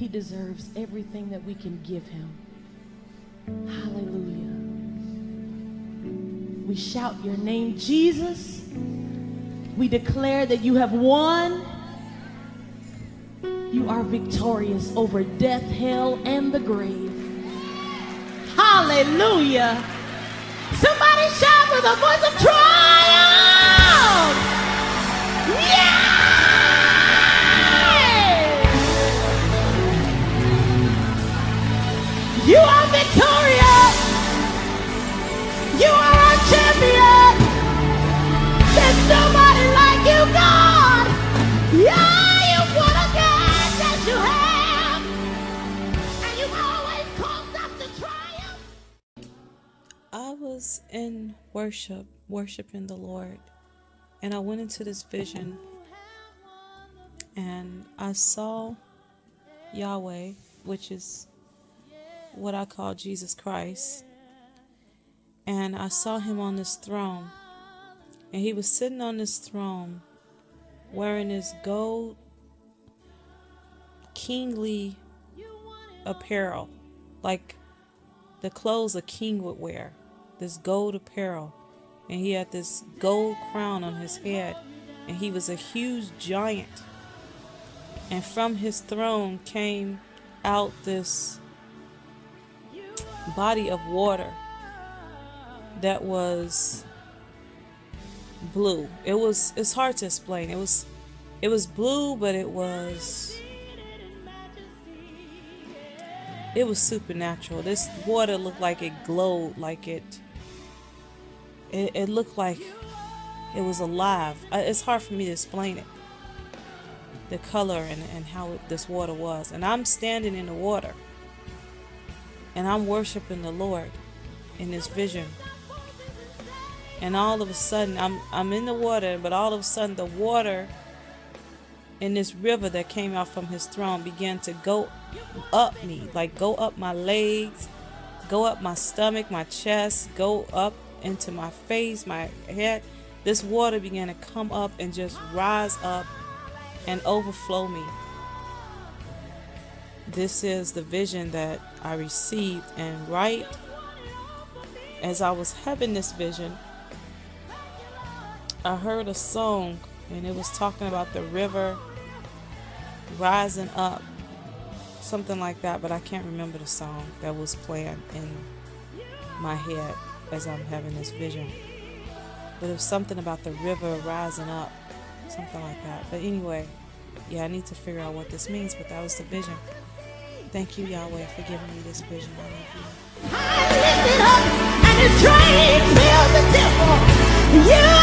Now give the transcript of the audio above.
He deserves everything that we can give him. Hallelujah. We shout your name, Jesus. We declare that you have won. You are victorious over death, hell, and the grave. Hallelujah. Somebody shout with a voice of triumph. Yeah! You are victorious. You are our champion. There's nobody like you, God. Yeah, you won again. Yes, you have. And you always caused us to triumph. I was in worship, worshiping the Lord, and I went into this vision, and I saw Yahweh, which is what I call Jesus Christ, and I saw him on this throne, and he was sitting on this throne wearing his gold kingly apparel, like the clothes a king would wear, this gold apparel, and he had this gold crown on his head, and he was a huge giant, and from his throne came out this body of water that was blue. It's hard to explain. It was blue, but it was supernatural. This water looked like it glowed, like it looked like it was alive. It's hard for me to explain it, the color and how this water was. And I'm standing in the water, and I'm worshiping the Lord in this vision. And all of a sudden, I'm in the water, but all of a sudden the water in this river that came out from his throne began to go up me, like go up my legs, go up my stomach, my chest, go up into my face, my head. This water began to come up and just rise up and overflow me. This is the vision that I received, and right as I was having this vision, I heard a song, and it was talking about the river rising up, something like that, but I can't remember the song that was playing in my head as I'm having this vision. But it was something about the river rising up, something like that. But anyway, yeah, I need to figure out what this means, but that was the vision. Thank you, Yahweh, for giving me this vision. I love you. I lift it up, and his train fills the temple. You